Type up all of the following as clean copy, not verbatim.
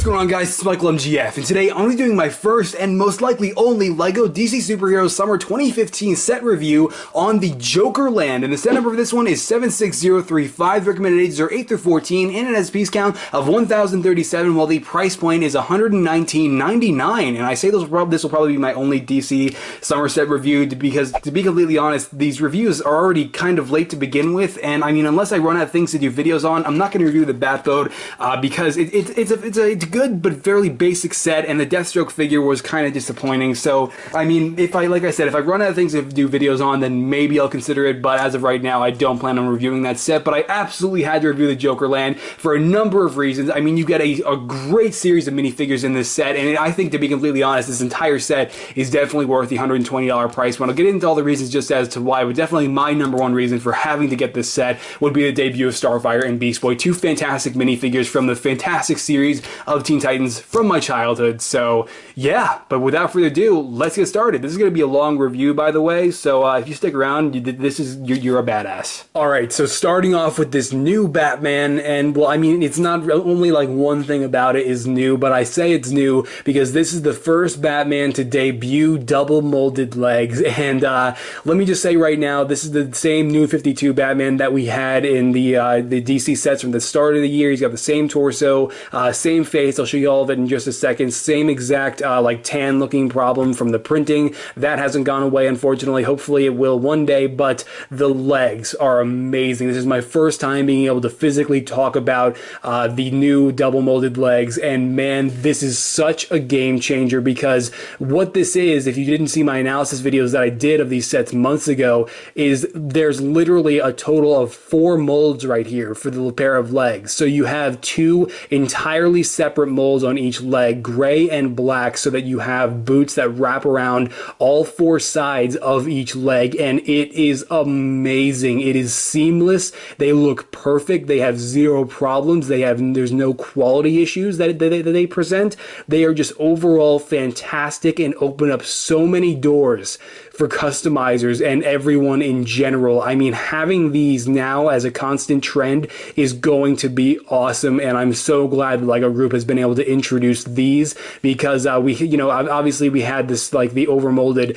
going on, guys? It's Michael MGF, and today I'm going to be doing my first and most likely only LEGO DC Superheroes Summer 2015 set review on the Jokerland. And the set number for this one is 76035. The recommended ages are 8 through 14, and it has a piece count of 1,037, while the price point is $119.99. And I say this will probably be my only DC Summer set review because, to be completely honest, these reviews are already kind of late to begin with. And I mean, unless I run out of things to do videos on, I'm not going to review the Batboat because it's a good but fairly basic set, and the Deathstroke figure was kind of disappointing. So I mean, like I said, if I run out of things to do videos on, then maybe I'll consider it, but as of right now, I don't plan on reviewing that set. But I absolutely had to review the Jokerland for a number of reasons. I mean, you get a great series of minifigures in this set, and I think, to be completely honest, this entire set is definitely worth the $120 price point. I'll get into all the reasons just as to why, but definitely my number one reason for having to get this set would be the debut of Starfire and Beast Boy, two fantastic minifigures from the fantastic series of Teen Titans from my childhood. So yeah, but without further ado, let's get started. This is going to be a long review, by the way, so if you stick around, you're a badass. Alright, so starting off with this new Batman, and well, I mean, it's not only like one thing about it is new, but I say it's new because this is the first Batman to debut double molded legs, and let me just say right now, this is the same New 52 Batman that we had in the DC sets from the start of the year. He's got the same torso, same face. I'll show you all of it in just a second. Same exact like tan looking problem from the printing. That hasn't gone away, unfortunately. Hopefully it will one day, but the legs are amazing. This is my first time being able to physically talk about the new double molded legs, and man, this is such a game changer, because what this is, if you didn't see my analysis videos that I did of these sets months ago, is there's literally a total of 4 molds right here for the pair of legs. So you have 2 entirely separate molds on each leg, gray and black, so that you have boots that wrap around all 4 sides of each leg, and it is amazing. It is seamless. They look perfect. They have 0 problems. There's no quality issues that they present. They are just overall fantastic and open up so many doors for customizers and everyone in general. I mean, having these now as a constant trend is going to be awesome, and I'm so glad that LEGO Group has been able to introduce these, because obviously we had this like the overmolded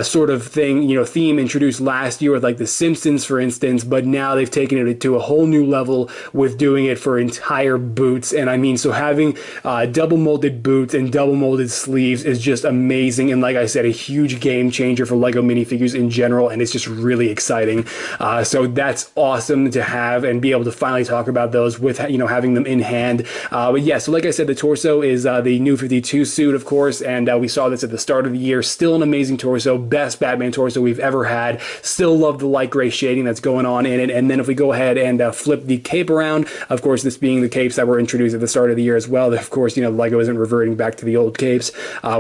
sort of thing, theme introduced last year with like the Simpsons, for instance, but now they've taken it to a whole new level with doing it for entire boots. And I mean, so having double molded boots and double molded sleeves is just amazing, and like I said, a huge game changer for LEGO minifigures in general, and it's just really exciting. So that's awesome to have and be able to finally talk about those with having them in hand. But yeah, so like I said, the torso is the New 52 suit, of course, and we saw this at the start of the year. Still an amazing torso, best Batman torso we've ever had. Still love the light gray shading that's going on in it. And then if we go ahead and flip the cape around, of course, this being the capes that were introduced at the start of the year as well, of course, LEGO isn't reverting back to the old capes.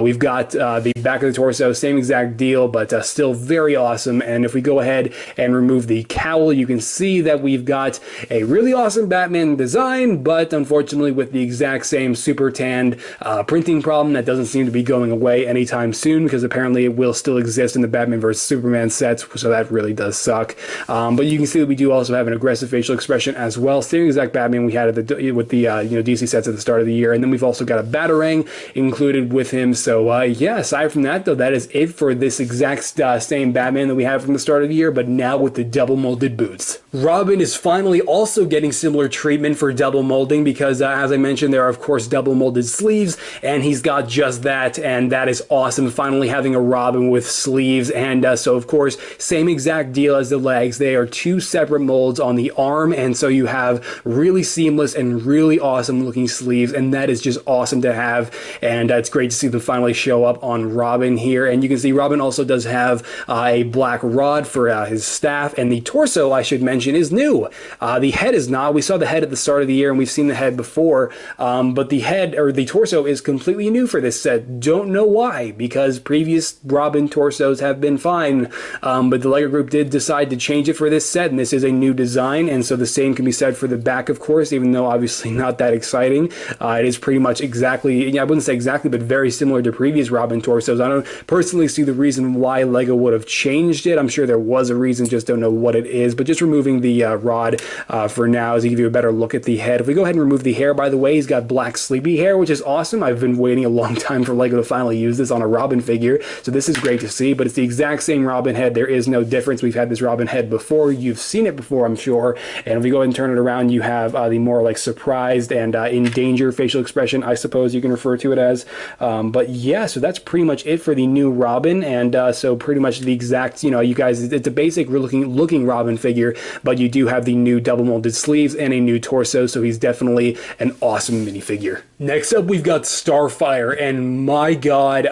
We've got the back of the torso, same exact deal, but still very awesome. And if we go ahead and remove the cowl, you can see that we've got a really awesome Batman design, but unfortunately with the exact same super tanned printing problem that doesn't seem to be going away anytime soon, because apparently it will still exist in the Batman vs Superman sets, so that really does suck. But you can see that we do also have an aggressive facial expression as well, same exact Batman we had with the DC sets at the start of the year. And then we've also got a Batarang included with him. So yeah, aside from that though, that is it for this exact same Batman that we had from the start of the year, but now with the double molded boots. Robin is finally also getting similar treatment for double molding, because as I mentioned, there are of course double molded sleeves, and he's got just that, and that is awesome, finally having a Robin with sleeves. And so of course, same exact deal as the legs. They are 2 separate molds on the arm, and so you have really seamless and really awesome looking sleeves, and that is just awesome to have. And it's great to see them finally show up on Robin here. And you can see Robin also does have a black rod for his staff, and the torso, I should mention, is new. The head is not. We saw the head at the start of the year, and we've seen the head before, but the head, or the torso, is completely new for this set. Don't know why, because previous Robin torsos have been fine, but the LEGO Group did decide to change it for this set, and this is a new design. And so the same can be said for the back, of course, even though obviously not that exciting. It is pretty much exactly, I wouldn't say exactly, but very similar to previous Robin torsos. I don't personally see the reason why why LEGO would have changed it. I'm sure there was a reason, just don't know what it is. But just removing the rod for now is to give you a better look at the head. If we go ahead and remove the hair, by the way, he's got black sleepy hair, which is awesome. I've been waiting a long time for LEGO to finally use this on a Robin figure, so this is great to see. But it's the exact same Robin head. There is no difference. We've had this Robin head before. You've seen it before, I'm sure. And if we go ahead and turn it around, you have the more like surprised and in danger facial expression, I suppose you can refer to it as. But yeah, so that's pretty much it for the new Robin. And so pretty much the exact, you know, you guys, it's a basic looking Robin figure, but you do have the new double molded sleeves and a new torso, so he's definitely an awesome minifigure. Next up, we've got Starfire, and my god,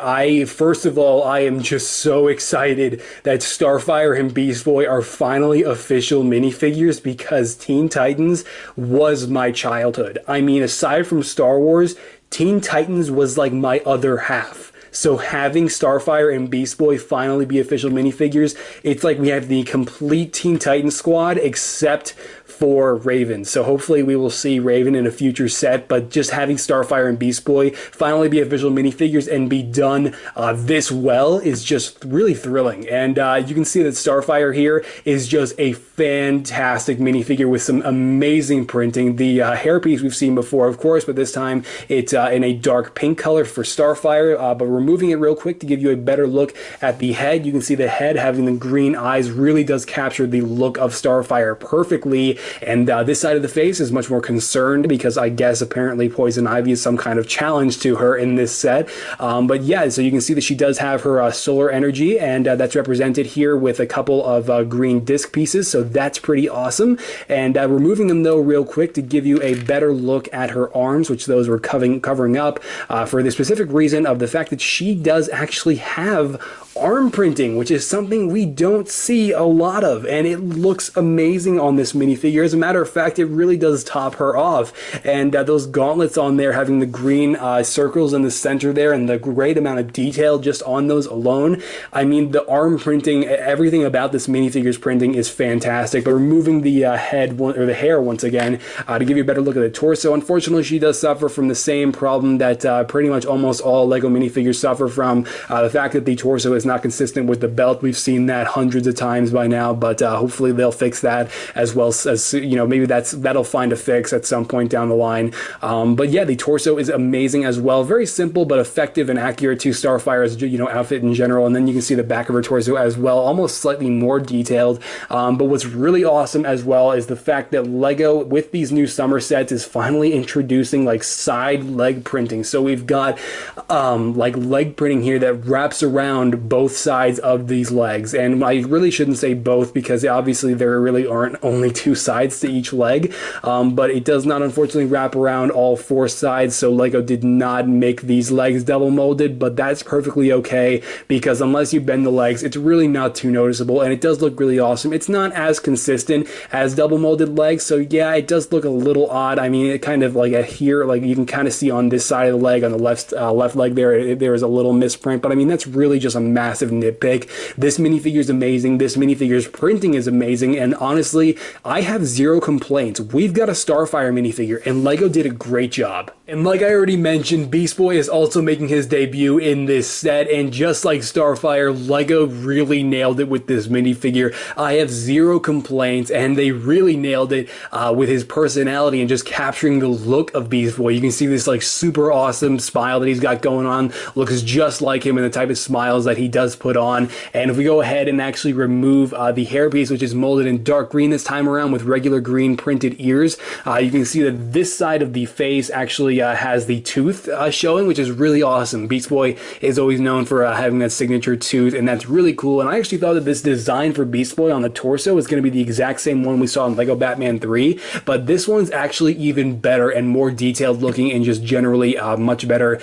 first of all, I am just so excited that Starfire and Beast Boy are finally official minifigures, because Teen Titans was my childhood. I mean, aside from Star Wars, Teen Titans was like my other half. So having Starfire and Beast Boy finally be official minifigures, it's like we have the complete Teen Titans squad except for Raven. So hopefully we will see Raven in a future set, but just having Starfire and Beast Boy finally be official minifigures and be done this well is just really thrilling. And you can see that Starfire here is just a fantastic minifigure with some amazing printing. The hairpiece we've seen before, of course, but this time it's in a dark pink color for Starfire, but removing it real quick to give you a better look at the head. You can see the head having the green eyes really does capture the look of Starfire perfectly. And this side of the face is much more concerned, because I guess apparently Poison Ivy is some kind of challenge to her in this set. But yeah, so you can see that she does have her solar energy, and that's represented here with a couple of green disc pieces, so that's pretty awesome. And removing them though real quick to give you a better look at her arms, which those were covering up for the specific reason of the fact that she does actually have arm printing, which is something we don't see a lot of, and it looks amazing on this minifigure. As a matter of fact, it really does top her off. And those gauntlets on there having the green circles in the center there, and the great amount of detail just on those alone. I mean, the arm printing, everything about this minifigure's printing is fantastic. But removing the head or the hair once again to give you a better look at the torso, unfortunately she does suffer from the same problem that pretty much almost all LEGO minifigures suffer from, the fact that the torso is not consistent with the belt. We've seen that hundreds of times by now, but hopefully they'll fix that, as well as, you know, maybe that'll find a fix at some point down the line. But yeah, the torso is amazing as well. Very simple but effective and accurate to Starfire's, you know, outfit in general. And then you can see the back of her torso as well, almost slightly more detailed. But what's really awesome as well is the fact that LEGO, with these new summer sets, is finally introducing like side leg printing. So we've got like leg printing here that wraps around both sides of these legs. And I really shouldn't say both, because obviously there really aren't only two sides to each leg, but it does not unfortunately wrap around all four sides. So LEGO did not make these legs double molded, but that's perfectly okay, because unless you bend the legs, it's really not too noticeable, and it does look really awesome. It's not as consistent as double molded legs, so yeah, it does look a little odd. I mean, it kind of like here, like you can kind of see on this side of the leg, on the left leg there is a little misprint, but I mean, that's really just a massive nitpick. This minifigure is amazing. This minifigure's printing is amazing, and honestly, I have zero complaints. We've got a Starfire minifigure, and LEGO did a great job. And like I already mentioned, Beast Boy is also making his debut in this set, and just like Starfire, LEGO really nailed it with this minifigure. I have zero complaints, and they really nailed it with his personality and just capturing the look of Beast Boy. You can see this like super awesome smile that he's got going on, looks just like him, and the type of smiles that he does put on. And if we go ahead and actually remove the hairpiece, which is molded in dark green this time around with regular green printed ears, you can see that this side of the face actually has the tooth showing, which is really awesome. Beast Boy is always known for having that signature tooth, and that's really cool. And I actually thought that this design for Beast Boy on the torso was going to be the exact same one we saw in LEGO Batman 3, but this one's actually even better and more detailed looking, and just generally much better.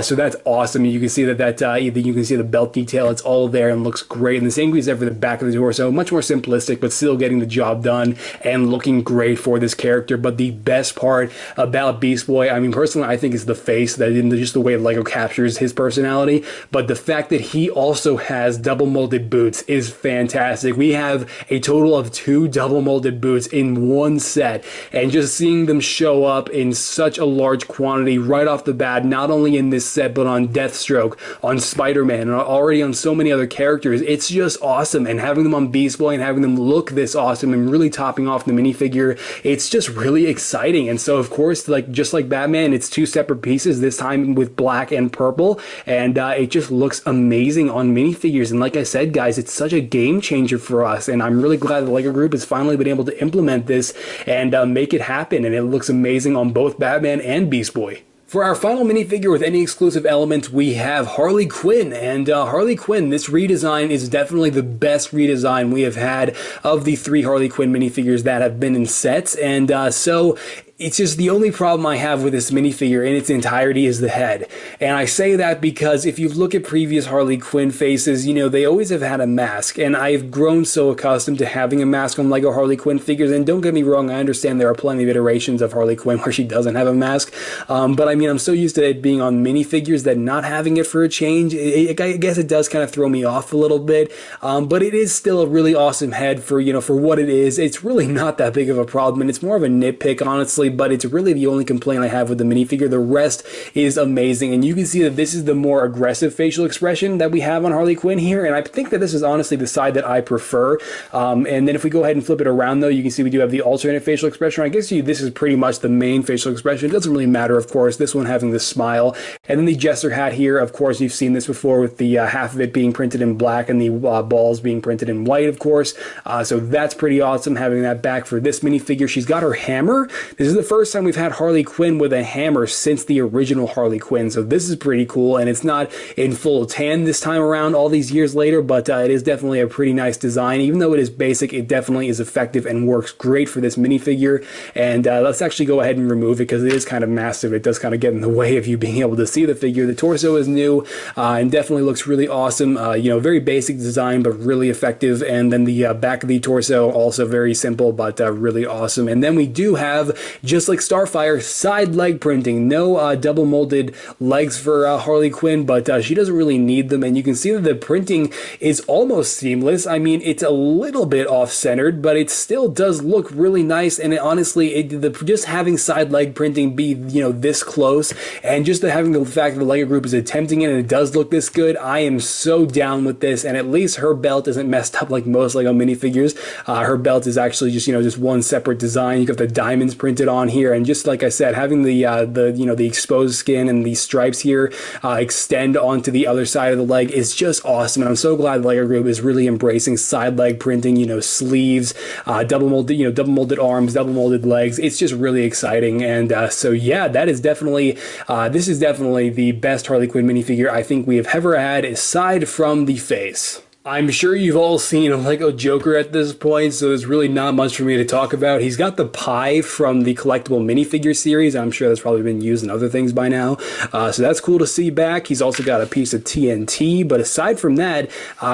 So that's awesome. You can see that you can see the belt detail. It's all there and looks great. And the same goes there for the back of the torso. Much more simplistic, but still getting the job done and looking great for this character. But the best part about Beast Boy, I mean, personally, I think is the face, that in just the way LEGO captures his personality. But the fact that he also has double molded boots is fantastic. We have a total of 2 double molded boots in one set, and just seeing them show up in such a large quantity right off the bat, not only in this set, but on Deathstroke, on Spider-Man, and already already on so many other characters. It's just awesome, and having them on Beast Boy and having them look this awesome and really topping off the minifigure, it's just really exciting. And so of course, like just like Batman, it's two separate pieces, this time with black and purple, and it just looks amazing on minifigures. And like I said, guys, it's such a game changer for us, and I'm really glad the LEGO Group has finally been able to implement this and make it happen, and it looks amazing on both Batman and Beast Boy. For our final minifigure with any exclusive elements, we have Harley Quinn. And Harley Quinn, this redesign is definitely the best redesign we have had of the 3 Harley Quinn minifigures that have been in sets. And so it's just the only problem I have with this minifigure in its entirety is the head. And I say that because if you look at previous Harley Quinn faces, you know, they always have had a mask. And I've grown so accustomed to having a mask on LEGO Harley Quinn figures. And don't get me wrong, I understand there are plenty of iterations of Harley Quinn where she doesn't have a mask. But I mean, I'm so used to it being on minifigures that not having it for a change, I guess it does kind of throw me off a little bit. But it is still a really awesome head for, you know, for what it is. It's really not that big of a problem. And it's more of a nitpick, honestly. But it's really the only complaint I have with the minifigure. The rest is amazing, and you can see that this is the more aggressive facial expression that we have on Harley Quinn here, and I think that this is honestly the side that I prefer. And then if we go ahead and flip it around, though, you can see we do have the alternate facial expression. I guess this is pretty much the main facial expression. It doesn't really matter, of course, this one having the smile. And then the jester hat here, of course, you've seen this before with the half of it being printed in black and the balls being printed in white, of course. So that's pretty awesome, having that back for this minifigure. She's got her hammer. This is the first time we've had Harley Quinn with a hammer since the original Harley Quinn, so this is pretty cool, and it's not in full tan this time around all these years later, but it is definitely a pretty nice design. Even though it is basic, it definitely is effective and works great for this minifigure. And let's actually go ahead and remove it because it is kind of massive. It does kind of get in the way of you being able to see the figure. The torso is new and definitely looks really awesome. You know, very basic design, but really effective. And then the back of the torso, also very simple, but really awesome. And then we do have, just like Starfire, side leg printing. No double molded legs for Harley Quinn, but she doesn't really need them. And you can see that the printing is almost seamless. I mean, it's a little bit off-centered, but it still does look really nice. And honestly, just having side leg printing be, you know, this close, and just having the fact that the LEGO Group is attempting it and it does look this good, I am so down with this. And at least her belt isn't messed up like most LEGO minifigures. Her belt is actually just, you know, just one separate design. You got the diamonds printed on here, and just like I said, having the you know, the exposed skin and the stripes here extend onto the other side of the leg is just awesome. And I'm so glad the LEGO Group is really embracing side leg printing. You know, sleeves, double molded arms, double molded legs. It's just really exciting. And so yeah, that is definitely this is definitely the best Harley Quinn minifigure I think we have ever had, aside from the face. I'm sure you've all seen a LEGO Joker at this point, so there's really not much for me to talk about. He's got the pie from the collectible minifigure series. I'm sure that's probably been used in other things by now. So that's cool to see back. He's also got a piece of TNT, but aside from that,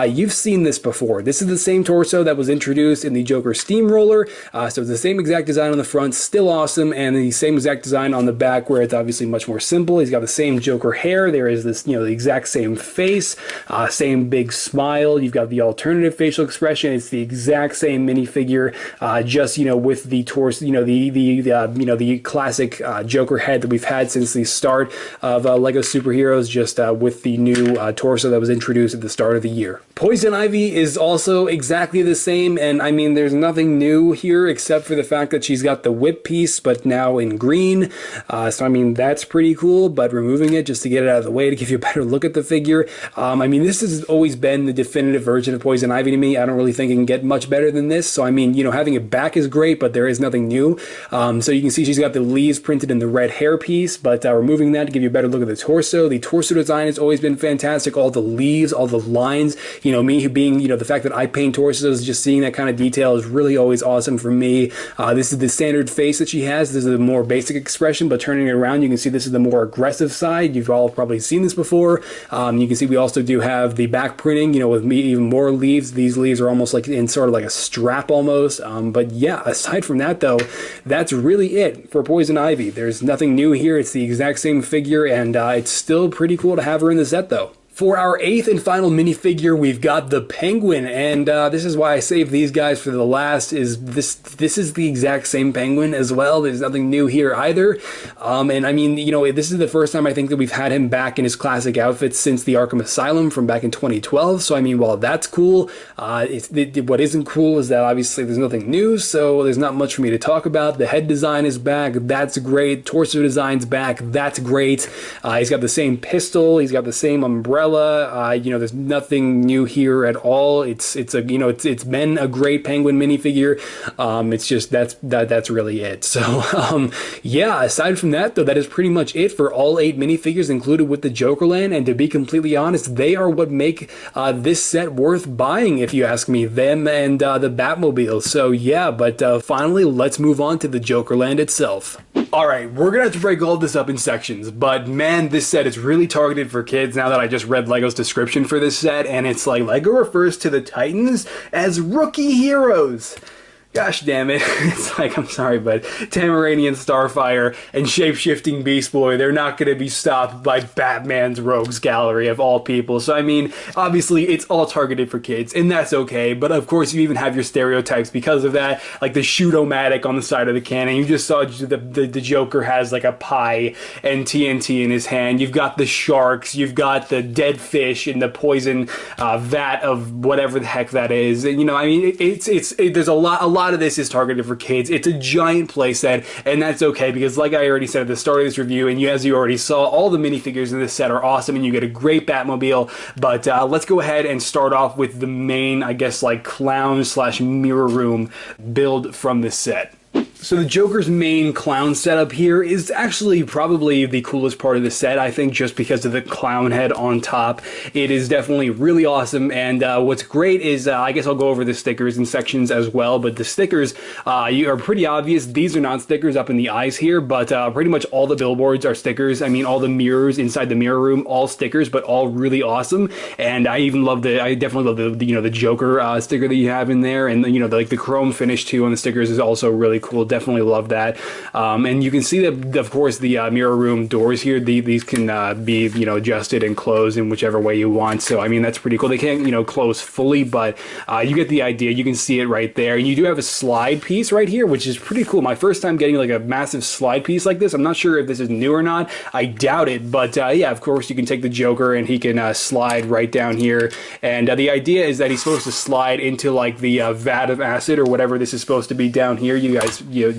you've seen this before. This is the same torso that was introduced in the Joker Steamroller. So it's the same exact design on the front, still awesome, and the same exact design on the back, where it's obviously much more simple. He's got the same Joker hair. There is this, you know, the exact same face, same big smile. You've got the alternative facial expression. It's the exact same minifigure, just, you know, with the torso, you know, the classic Joker head that we've had since the start of LEGO Superheroes, just with the new torso that was introduced at the start of the year. Poison Ivy is also exactly the same, and I mean, there's nothing new here except for the fact that she's got the whip piece, but now in green. So I mean, that's pretty cool, but removing it just to get it out of the way to give you a better look at the figure. I mean, this has always been the definitive version of Poison Ivy to me. I don't really think it can get much better than this. So I mean, you know, having it back is great, but there is nothing new. So you can see she's got the leaves printed in the red hair piece, but removing that to give you a better look at the torso. The torso design has always been fantastic. All the leaves, all the lines, you know, me being, you know, the fact that I paint torsos, just seeing that kind of detail is really always awesome for me. This is the standard face that she has. This is a more basic expression, but turning it around, you can see this is the more aggressive side. You've all probably seen this before. You can see we also do have the back printing, you know, with me even more leaves. These leaves are almost like in sort of like a strap almost. But yeah, aside from that though, that's really it for Poison Ivy. There's nothing new here. It's the exact same figure, and it's still pretty cool to have her in the set though. For our 8th and final minifigure, we've got the Penguin, and this is why I saved these guys for the last. This is the exact same Penguin as well. There's nothing new here either. And I mean, you know, this is the first time I think that we've had him back in his classic outfits since the Arkham Asylum from back in 2012. So I mean, while that's cool, what isn't cool is that obviously there's nothing new, so there's not much for me to talk about. The head design is back. That's great. Torso design's back. That's great. He's got the same pistol. He's got the same umbrella. You know, there's nothing new here at all. It's been a great Penguin minifigure. It's just that's really it. So yeah, aside from that though, that is pretty much it for all 8 minifigures included with the Jokerland. And to be completely honest, they are what make this set worth buying, if you ask me. Them and the Batmobile. So yeah, but finally, let's move on to the Jokerland itself. Alright, we're gonna have to break all this up in sections, but man, this set is really targeted for kids now that I just read LEGO's description for this set, and it's like LEGO refers to the Titans as rookie heroes. Gosh damn it. It's like, I'm sorry, but Tamaranian Starfire and Shape-Shifting Beast Boy, they're not going to be stopped by Batman's Rogues Gallery of all people. So, I mean, obviously, it's all targeted for kids, and that's okay. But, of course, you even have your stereotypes because of that, like the shoot-o-matic on the side of the cannon. You just saw the Joker has, like, a pie and TNT in his hand. You've got the sharks. You've got the dead fish in the poison vat of whatever the heck that is. And, you know, I mean, there's a lot of this is targeted for kids. It's a giant playset, and that's okay because, like I already said at the start of this review, and as you already saw, all the minifigures in this set are awesome, and you get a great Batmobile. But let's go ahead and start off with the main, I guess, like clown/mirror room build from this set. So the Joker's main clown setup here is actually probably the coolest part of the set, I think, just because of the clown head on top. It is definitely really awesome, and what's great is, I guess I'll go over the stickers in sections as well, but the stickers are pretty obvious. These are not stickers up in the eyes here, but pretty much all the billboards are stickers. I mean, all the mirrors inside the mirror room, all stickers, but all really awesome. And I definitely love the Joker sticker that you have in there, and the chrome finish too on the stickers is also really cool. Definitely love that. And you can see that, of course, the mirror room doors here, these can be, adjusted and closed in whichever way you want. So, I mean, that's pretty cool. They can't, close fully, but you get the idea. You can see it right there. And you do have a slide piece right here, which is pretty cool. My first time getting like a massive slide piece like this. I'm not sure if this is new or not. I doubt it. But yeah, of course, you can take the Joker and he can slide right down here. And the idea is that he's supposed to slide into like the vat of acid or whatever this is supposed to be down here. You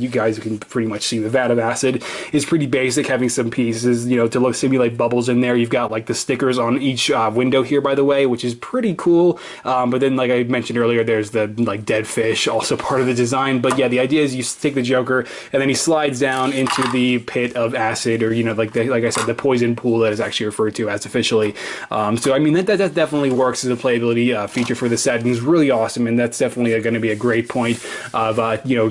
guys can pretty much see the vat of acid is pretty basic, having some pieces, to simulate bubbles in there. You've got like the stickers on each window here, by the way, which is pretty cool. But then, like I mentioned earlier, there's the like dead fish, also part of the design. But yeah, the idea is you take the Joker and then he slides down into the pit of acid, or like I said, the poison pool that is actually referred to as officially. So I mean that definitely works as a playability feature for the set, and is really awesome. And that's definitely going to be a great point of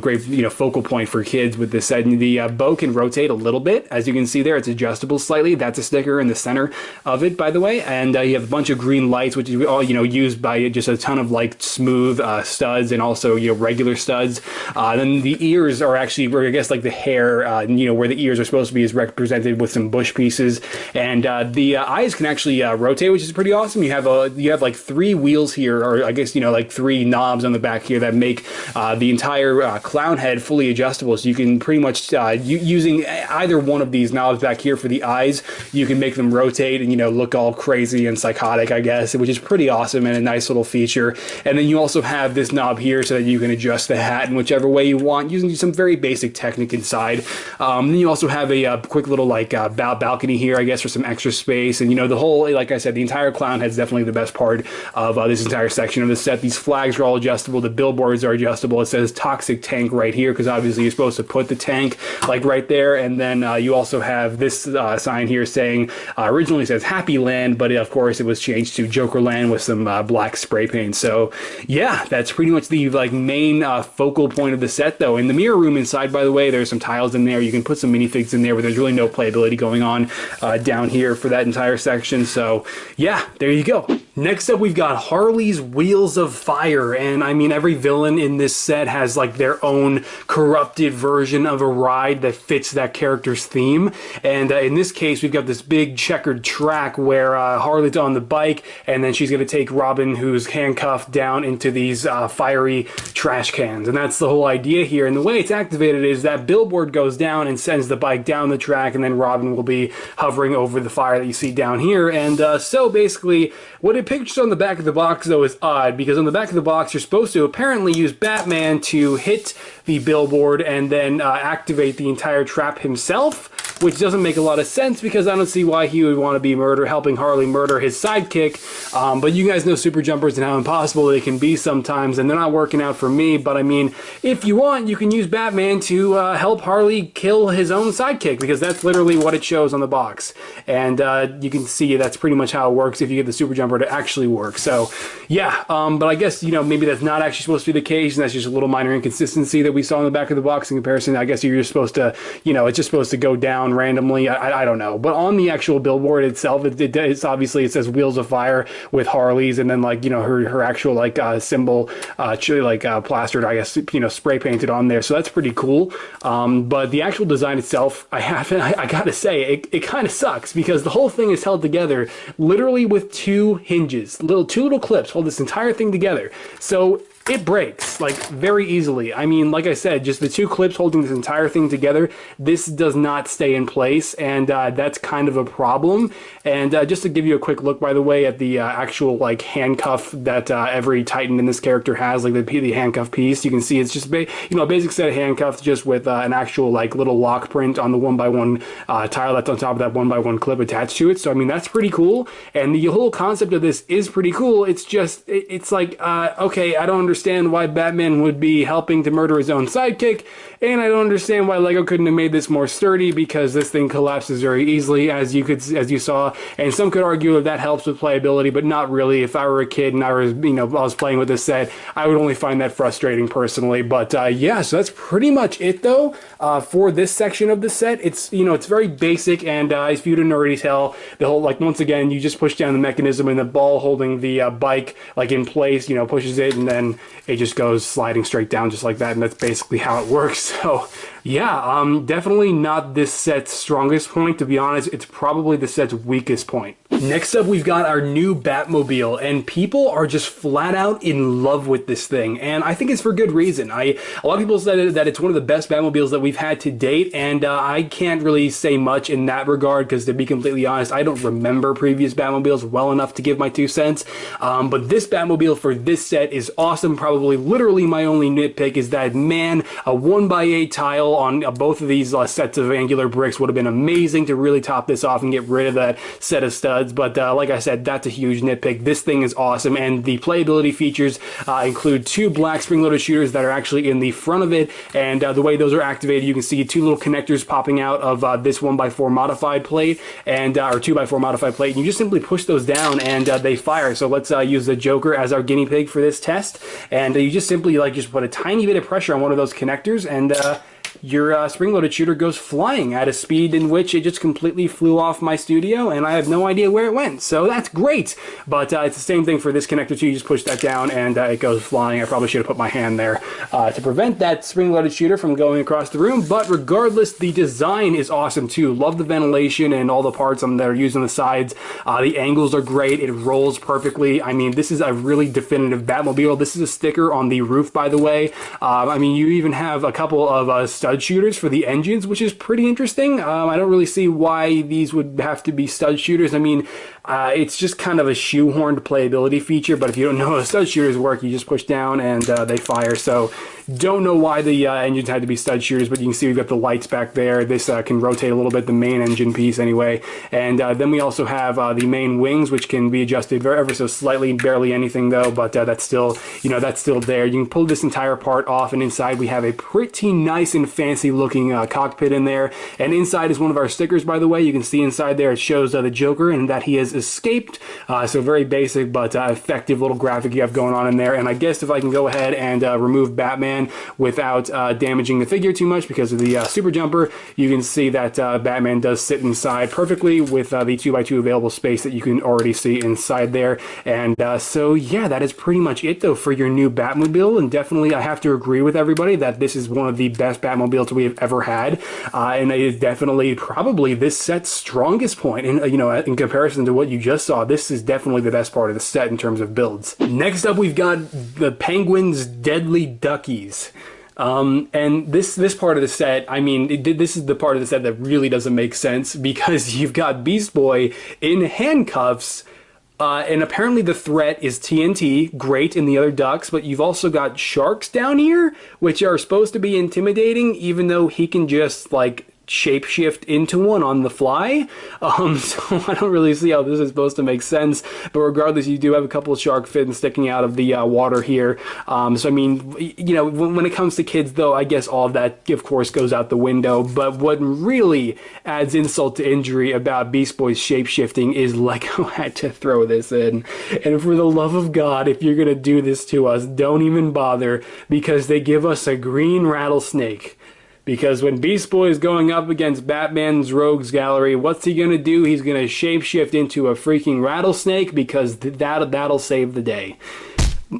great focal point for kids with this set. And the bow can rotate a little bit, as you can see there. It's adjustable slightly. That's a sticker in the center of it, by the way. And you have a bunch of green lights, which is all used by just a ton of like smooth studs and also regular studs. Then the ears are actually, where I guess like the hair, where the ears are supposed to be, is represented with some bush pieces. And the eyes can actually rotate, which is pretty awesome. You have like 3 wheels here, or I guess like 3 knobs on the back here that make the entire clown head fully adjustable. So you can pretty much using either one of these knobs back here for the eyes, you can make them rotate and look all crazy and psychotic, I guess, which is pretty awesome and a nice little feature. And then you also have this knob here so that you can adjust the hat in whichever way you want, using some very basic technique inside. Then you also have a quick little like balcony here, I guess, for some extra space. And the whole, like I said, the entire clown head is definitely the best part of this entire section of the set. These flags are all adjustable. The billboards are adjustable. It says toxic tank right here because obviously you're supposed to put the tank like right there. And then you also have this sign here saying, originally says Happy Land, but of course it was changed to Jokerland with some black spray paint. So yeah, that's pretty much the like main focal point of the set though. In the mirror room inside, by the way, there's some tiles in there. You can put some minifigs in there, but there's really no playability going on down here for that entire section. So yeah, there you go. Next up, we've got Harley's Wheels of Fire, and I mean, every villain in this set has like their own corrupted version of a ride that fits that character's theme, and in this case, we've got this big checkered track where Harley's on the bike, and then she's going to take Robin, who's handcuffed, down into these fiery trash cans, and that's the whole idea here, and the way it's activated is that billboard goes down and sends the bike down the track, and then Robin will be hovering over the fire that you see down here, and so basically, what it pictures on the back of the box, though, is odd, because on the back of the box, you're supposed to apparently use Batman to hit the billboard and then activate the entire trap himself, which doesn't make a lot of sense because I don't see why he would want to be helping Harley murder his sidekick. But you guys know super jumpers and how impossible they can be sometimes, and they're not working out for me. But I mean, if you want, you can use Batman to help Harley kill his own sidekick, because that's literally what it shows on the box. And you can see that's pretty much how it works if you get the super jumper to actually work. So yeah, but I guess, you know, maybe that's not actually supposed to be the case, and that's just a little minor inconsistency that we saw on the back of the box in comparison. I guess you're just supposed to, you know, it's just supposed to go down randomly. I don't know. But on the actual billboard itself, it's obviously, it says Wheels of Fire with Harley's, and then, like, you know, her actual, like, symbol, plastered, I guess, you know, spray painted on there. So that's pretty cool. But the actual design itself, I gotta say, it kind of sucks, because the whole thing is held together literally with two hinges. Two little clips hold this entire thing together. So it breaks, like, very easily. I mean, like I said, just the two clips holding this entire thing together, this does not stay in place, and that's kind of a problem. And just to give you a quick look, by the way, at the actual, like, handcuff that every Titan in this character has, like the handcuff piece, you can see it's just, you know, a basic set of handcuffs just with an actual, like, little lock print on the 1x1 tile that's on top of that 1x1 clip attached to it. So, I mean, that's pretty cool, and the whole concept of this is pretty cool. It's just, it's like, okay, I don't understand why Batman would be helping to murder his own sidekick, and I don't understand why Lego couldn't have made this more sturdy, because this thing collapses very easily, as you saw, and some could argue that helps with playability, but not really. If I were a kid and I was playing with this set, I would only find that frustrating personally. But yeah, so that's pretty much it though for this section of the set. It's, you know, it's very basic, and if you didn't already tell, the whole, like, once again, you just push down the mechanism, and the ball holding the bike, like, in place, you know, pushes it, and then it just goes sliding straight down just like that, and that's basically how it works. So yeah, definitely not this set's strongest point, to be honest. It's probably the set's weakest point. Next up, we've got our new Batmobile, and people are just flat out in love with this thing, and I think it's for good reason. A lot of people said that it's one of the best Batmobiles that we've had to date, and I can't really say much in that regard, because to be completely honest, I don't remember previous Batmobiles well enough to give my 2 cents, but this Batmobile for this set is awesome. Probably literally my only nitpick is that, man, a 1x8 tile on both of these sets of angular bricks would have been amazing to really top this off and get rid of that set of studs. But like I said, that's a huge nitpick. This thing is awesome, and the playability features include 2 black spring-loaded shooters that are actually in the front of it, and the way those are activated, you can see 2 little connectors popping out of this 1x4 modified plate, and or 2x4 modified plate, and you just simply push those down and they fire. So let's use the Joker as our guinea pig for this test, and you just simply, like, just put a tiny bit of pressure on one of those connectors, and your spring-loaded shooter goes flying at a speed in which it just completely flew off my studio, and I have no idea where it went. So that's great. But it's the same thing for this connector too. You just push that down and it goes flying. I probably should have put my hand there to prevent that spring-loaded shooter from going across the room. But regardless, the design is awesome too. Love the ventilation and all the parts that are used on the sides. The angles are great. It rolls perfectly. I mean, this is a really definitive Batmobile. This is a sticker on the roof, by the way. I mean, you even have a couple of stud shooters for the engines, which is pretty interesting. I don't really see why these would have to be stud shooters. I mean, it's just kind of a shoehorned playability feature, but if you don't know how stud shooters work, you just push down and they fire. So don't know why the engines had to be stud shooters, but you can see we've got the lights back there. This can rotate a little bit, the main engine piece anyway. And then we also have the main wings, which can be adjusted ever so slightly, barely anything though, but that's still, you know, that's still there. You can pull this entire part off, and inside we have a pretty nice and fancy looking cockpit in there. And inside is one of our stickers, by the way. You can see inside there it shows the Joker and that he has escaped. So very basic but effective little graphic you have going on in there. And I guess if I can go ahead and remove Batman, Batman without damaging the figure too much because of the super jumper. You can see that Batman does sit inside perfectly with the 2x2 available space that you can already see inside there. And so yeah, that is pretty much it though for your new Batmobile. And definitely I have to agree with everybody that this is one of the best Batmobiles we have ever had, and it is definitely probably this set's strongest point. And you know, in comparison to what you just saw, this is definitely the best part of the set in terms of builds. Next up, we've got the Penguin's Deadly Duckies. And this part of the set, I mean, this is the part of the set that really doesn't make sense, because you've got Beast Boy in handcuffs. And apparently the threat is TNT, great, in the other ducks, but you've also got sharks down here, which are supposed to be intimidating, even though he can just, like, shapeshift into one on the fly. So I don't really see how this is supposed to make sense, but regardless, you do have a couple of shark fins sticking out of the water here. So I mean, you know, when it comes to kids though, I guess all of that of course goes out the window, but what really adds insult to injury about Beast Boy's shapeshifting is Lego had to throw this in. And for the love of God, if you're gonna do this to us, don't even bother, because they give us a green rattlesnake. Because when Beast Boy is going up against Batman's Rogues Gallery, what's he gonna do? He's gonna shapeshift into a freaking rattlesnake, because that'll save the day.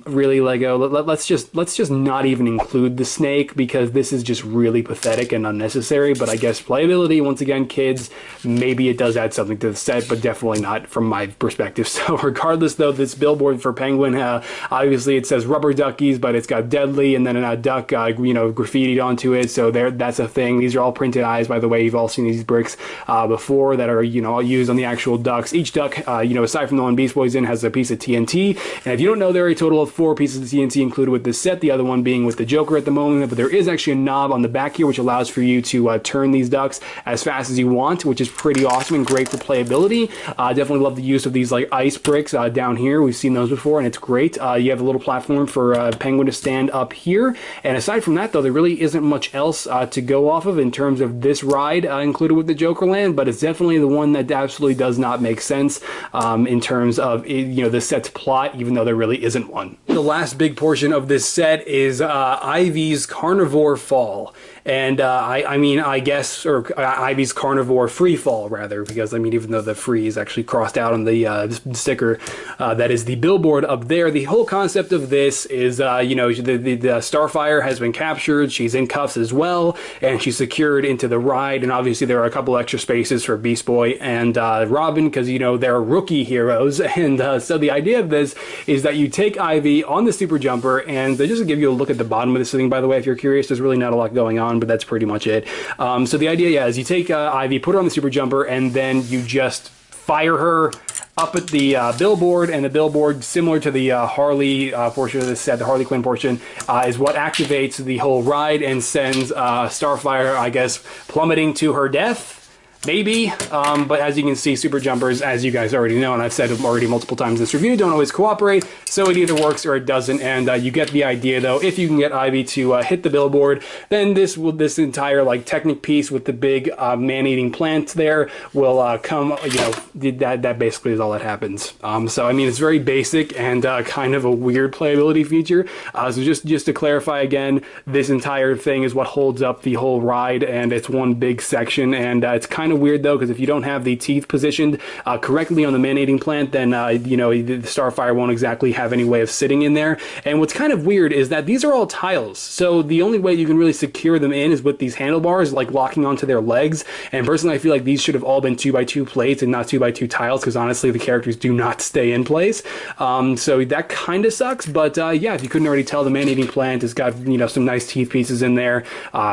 Really, Lego, let's just not even include the snake, because this is just really pathetic and unnecessary. But I guess playability, once again, kids, maybe it does add something to the set, but definitely not from my perspective. So regardless though, this billboard for Penguin, obviously it says Rubber Duckies, but it's got Deadly and then a duck, you know, graffitied onto it. So that's a thing. These are all printed eyes, by the way. You've all seen these bricks before that are, you know, all used on the actual ducks. Each duck, you know, aside from the one Beast Boy's in, has a piece of TNT. And if you don't know, there are a total of 4 pieces of TNT included with this set, the other one being with the Joker at the moment, but there is actually a knob on the back here which allows for you to turn these ducks as fast as you want, which is pretty awesome and great for playability. Definitely love the use of these like ice bricks down here. We've seen those before and it's great. You have a little platform for Penguin to stand up here, and aside from that though, there really isn't much else to go off of in terms of this ride included with the Jokerland, but it's definitely the one that absolutely does not make sense in terms of, you know, the set's plot, even though there really isn't one. The last big portion of this set is Ivy's Carnivore Fall. And I mean, I guess, or Ivy's Carnivore Free Fall, rather, because I mean, even though the free is actually crossed out on the sticker, that is the billboard up there. The whole concept of this is, you know, the Starfire has been captured. She's in cuffs as well, and she's secured into the ride. And obviously, there are a couple extra spaces for Beast Boy and Robin, because, you know, they're rookie heroes. And so the idea of this is that you take Ivy on the super jumper, and just to give you a look at the bottom of this thing, by the way, if you're curious, there's really not a lot going on, but that's pretty much it. So the idea, yeah, is you take Ivy, put her on the super jumper, and then you just fire her up at the billboard, and the billboard, similar to the Harley portion of this set, the Harley Quinn portion, is what activates the whole ride and sends Starfire, I guess, plummeting to her death. Maybe, but as you can see, super jumpers, as you guys already know, and I've said already multiple times in this review, don't always cooperate, so it either works or it doesn't, and you get the idea though. If you can get Ivy to hit the billboard, then this entire like Technic piece with the big man-eating plant there will come, you know, that basically is all that happens. So I mean, it's very basic and kind of a weird playability feature. So just to clarify again, this entire thing is what holds up the whole ride, and it's one big section, and it's kind of weird though, because if you don't have the teeth positioned correctly on the man-eating plant, then you know, the Starfire won't exactly have any way of sitting in there. And what's kind of weird is that these are all tiles, so the only way you can really secure them in is with these handlebars, like locking onto their legs. And personally, I feel like these should have all been 2x2 plates and not 2x2 tiles, because honestly, the characters do not stay in place. So that kind of sucks. But yeah, if you couldn't already tell, the man-eating plant has got, you know, some nice teeth pieces in there,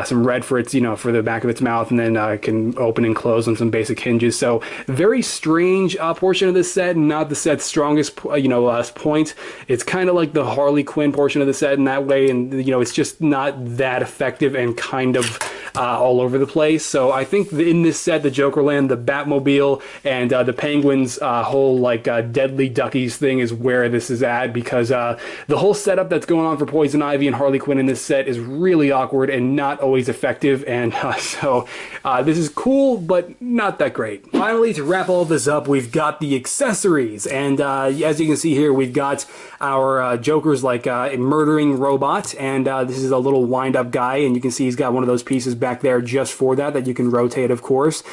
some red for its, you know, for the back of its mouth, and then can open and close on some basic hinges. So very strange portion of this set, not the set's strongest, you know, point. It's kind of like the Harley Quinn portion of the set in that way, and you know, it's just not that effective and kind of all over the place. So I think in this set, the Jokerland, the Batmobile, and the Penguin's whole like deadly Duckies thing is where this is at, because the whole setup that's going on for Poison Ivy and Harley Quinn in this set is really awkward and not always effective, and so this is cool, but not that great. Finally, to wrap all this up, we've got the accessories, and as you can see here, we've got our Joker's like a murdering robot, and this is a little wind-up guy, and you can see he's got one of those pieces back there just for that you can rotate, of course.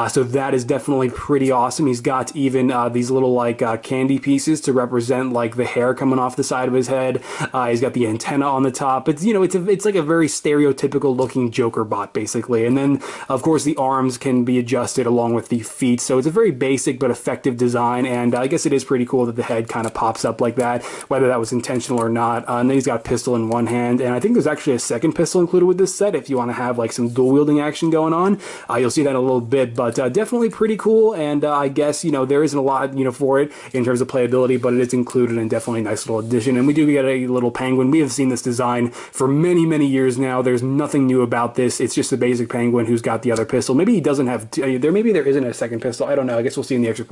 So that is definitely pretty awesome. He's got even these little like candy pieces to represent like the hair coming off the side of his head. He's got the antenna on the top. It's, you know, it's like a very stereotypical looking Joker bot basically. And then of course the arms can be adjusted along with the feet. So it's a very basic but effective design, and I guess it is pretty cool that the head kind of pops up like that, whether that was intentional or not. And then he's got a pistol in one hand, and I think there's actually a second pistol included with this set if you want to have like some dual wielding action going on. You'll see that in a little bit, but definitely pretty cool, and I guess, you know, there isn't a lot, you know, for it in terms of playability, but it is included and definitely a nice little addition. And we do get a little penguin. We have seen this design for many years now. There's nothing new about this. It's just a basic penguin who's got the other pistol. Maybe he doesn't have maybe there isn't a second pistol. I don't know. I guess we'll see in the extra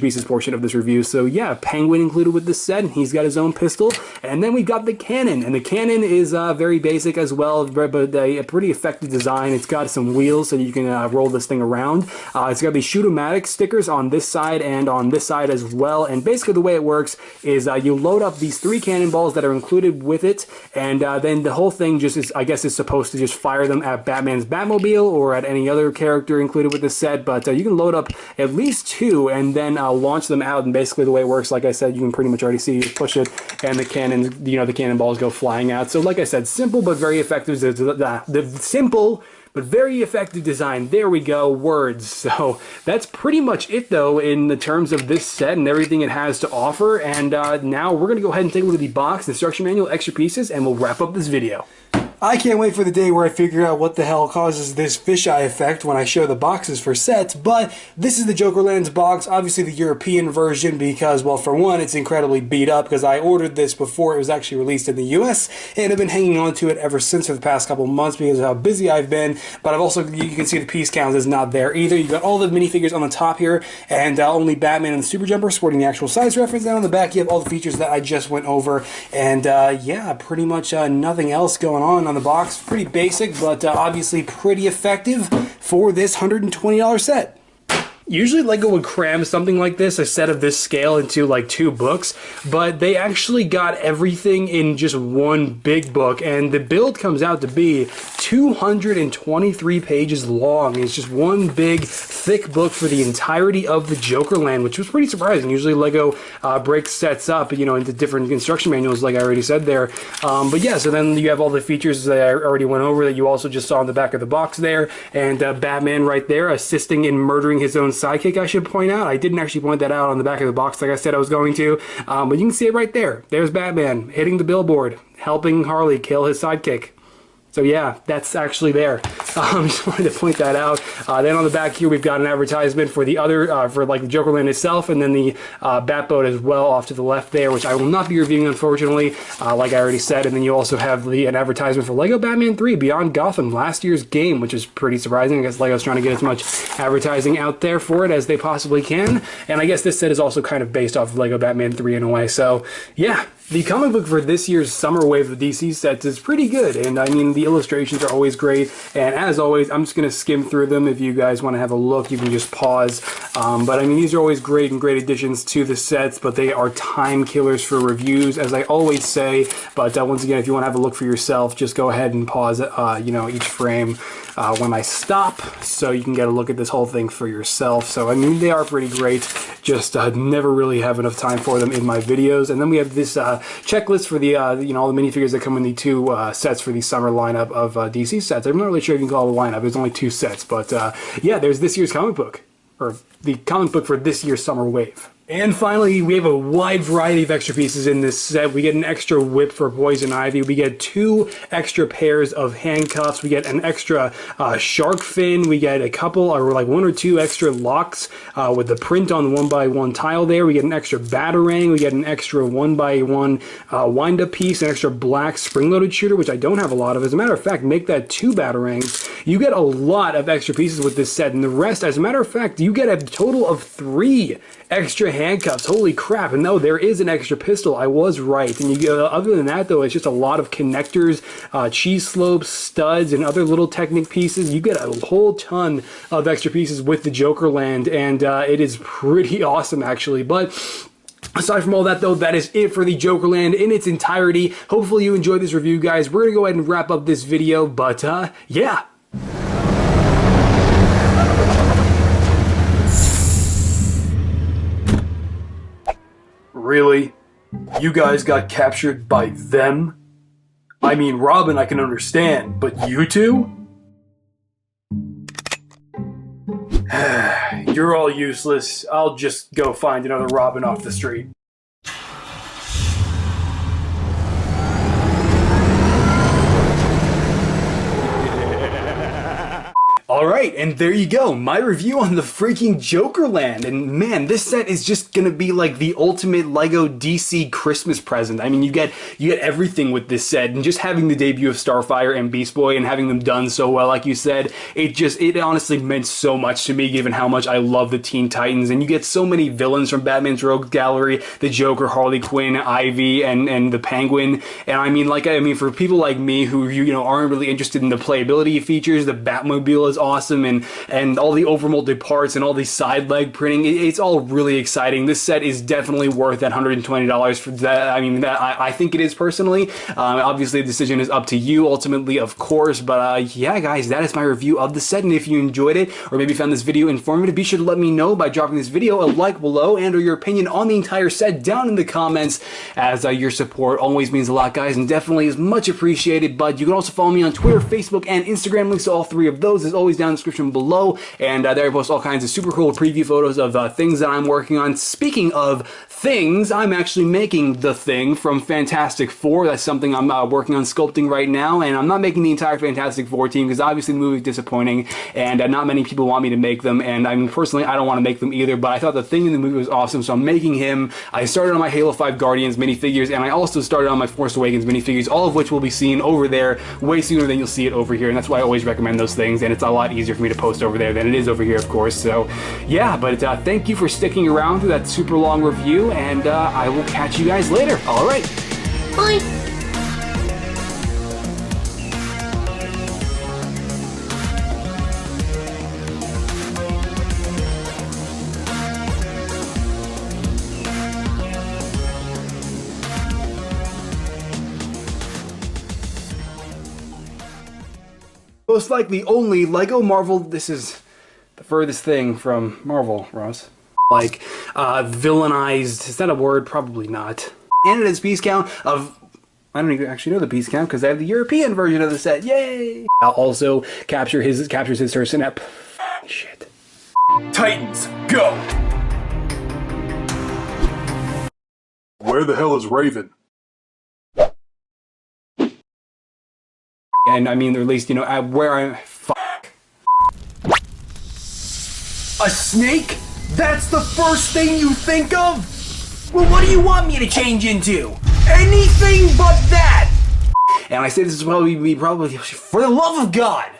pieces portion of this review. So yeah, penguin included with this set, and he's got his own pistol. And then we've got the cannon, and the cannon is very basic as well, but a pretty effective design. It's got some wheels so you can roll this thing around. It's got these shoot-o-matic stickers on this side and on this side as well, and basically the way it works is you load up these 3 cannonballs that are included with it, and then the whole thing just is, I guess, is supposed to just fire them at Batman's Batmobile or at any other character included with this set, but you can load up at least 2 and then launch them out, and basically the way it works, like I said, you can pretty much already see, you push it and the cannons, you know, the cannonballs go flying out. So like I said, simple but very effective. The simple but very effective design. There we go, words. So that's pretty much it though in the terms of this set and everything it has to offer. And now we're gonna go ahead and take a look at the box, instruction manual, extra pieces, and we'll wrap up this video. I can't wait for the day where I figure out what the hell causes this fisheye effect when I show the boxes for sets, but this is the Jokerland's box, obviously the European version, because, well, for one, it's incredibly beat up, because I ordered this before it was actually released in the US, and I've been hanging on to it ever since for the past couple months because of how busy I've been, but I've also, you can see the piece count is not there either. You've got all the minifigures on the top here, and only Batman and the Super Jumper sporting the actual size reference. Then on the back, you have all the features that I just went over, and yeah, pretty much nothing else going on the box. Pretty basic, but obviously pretty effective for this $120 set. Usually LEGO would cram something like this, a set of this scale, into like 2 books, but they actually got everything in just one big book, and the build comes out to be 223 pages long. It's just one big, thick book for the entirety of the Jokerland, which was pretty surprising. Usually LEGO breaks sets up, you know, into different instruction manuals, like I already said there. But yeah, so then you have all the features that I already went over that you also just saw on the back of the box there, and Batman right there assisting in murdering his own sidekick, I should point out. I didn't actually point that out on the back of the box like I said I was going to, but you can see it right there. There's Batman hitting the billboard, helping Harley kill his sidekick. So yeah, that's actually there. Just wanted to point that out. Then on the back here, we've got an advertisement for the other, for like the Jokerland itself, and then the Batboat as well off to the left there, which I will not be reviewing, unfortunately, like I already said. And then you also have an advertisement for LEGO Batman 3 Beyond Gotham, last year's game, which is pretty surprising. I guess LEGO's trying to get as much advertising out there for it as they possibly can. And I guess this set is also kind of based off of LEGO Batman 3 in a way. So yeah, the comic book for this year's summer wave of DC sets is pretty good, and I mean the illustrations are always great, and as always I'm just going to skim through them. If you guys want to have a look, you can just pause, but I mean these are always great and great additions to the sets, but they are time killers for reviews, as I always say. But once again, if you want to have a look for yourself, just go ahead and pause you know, each frame when I stop, so you can get a look at this whole thing for yourself. So I mean they are pretty great, just never really have enough time for them in my videos. And then we have this checklist for the you know, all the minifigures that come in the 2 sets for the summer lineup of DC sets. I'm not really sure if you can call it a lineup. There's only 2 sets, but yeah, there's this year's comic book, or the comic book for this year's summer wave. And finally, we have a wide variety of extra pieces in this set. We get an extra whip for Poison Ivy. We get 2 extra pairs of handcuffs. We get an extra shark fin. We get a couple, or like 1 or 2 extra locks with the print on the 1x1 tile there. We get an extra Batarang. We get an extra 1x1 wind-up piece, an extra black spring-loaded shooter, which I don't have a lot of. As a matter of fact, make that 2 Batarangs. You get a lot of extra pieces with this set, and the rest, as a matter of fact, you get a total of 3 extra handcuffs. Holy crap. And no, there is an extra pistol. I was right. And you get, other than that, though, it's just a lot of connectors, cheese slopes, studs, and other little Technic pieces. You get a whole ton of extra pieces with the Jokerland, and it is pretty awesome, actually. But aside from all that, though, that is it for the Jokerland in its entirety. Hopefully you enjoyed this review, guys. We're going to go ahead and wrap up this video, but yeah. Really? You guys got captured by them? I mean, Robin I can understand, but you two? You're all useless. I'll just go find another Robin off the street. Alright, and there you go, my review on the freaking Jokerland. And man, this set is just gonna be like the ultimate LEGO DC Christmas present. I mean, you get everything with this set, and just having the debut of Starfire and Beast Boy and having them done so well, like you said, it honestly meant so much to me, given how much I love the Teen Titans. And you get so many villains from Batman's Rogues Gallery, the Joker, Harley Quinn, Ivy, and the Penguin. And I mean, for people like me who, you know, aren't really interested in the playability features, the Batmobile is awesome, and all the overmolded parts and all the side leg printing, it's all really exciting. This set is definitely worth that $120 for that. I mean, I think it is personally. Obviously the decision is up to you ultimately, of course, but yeah guys, that is my review of the set. And if you enjoyed it, or maybe found this video informative, be sure to let me know by dropping this video a like below, and or your opinion on the entire set down in the comments, as your support always means a lot, guys, and definitely is much appreciated. But you can also follow me on Twitter, Facebook, and Instagram. Links to all 3 of those is always down in the description below, and there I post all kinds of super cool preview photos of things that I'm working on. Speaking of things, I'm actually making the Thing from Fantastic Four. That's something I'm working on sculpting right now, and I'm not making the entire Fantastic Four team because obviously the movie is disappointing, and not many people want me to make them, and I mean, personally, I don't want to make them either, but I thought the Thing in the movie was awesome, so I'm making him. I started on my Halo 5 Guardians minifigures, and I also started on my Force Awakens minifigures, all of which will be seen over there way sooner than you'll see it over here, and that's why I always recommend those things, and it's a lot easier for me to post over there than it is over here, of course. So yeah, but thank you for sticking around through that super long review, and I will catch you guys later. All right, Bye. most likely only LEGO Marvel. This is the furthest thing from Marvel, Ross. Like, villainized, is that a word? Probably not. And it has piece count of, I don't even actually know the piece count because I have the European version of the set. Yay! I'll also captures his first snap. Shit. Titans, go! Where the hell is Raven? And I mean, at least, you know, where I'm. Fuck. A snake? That's the first thing you think of? Well, what do you want me to change into? Anything but that! And I say this is probably for the love of God!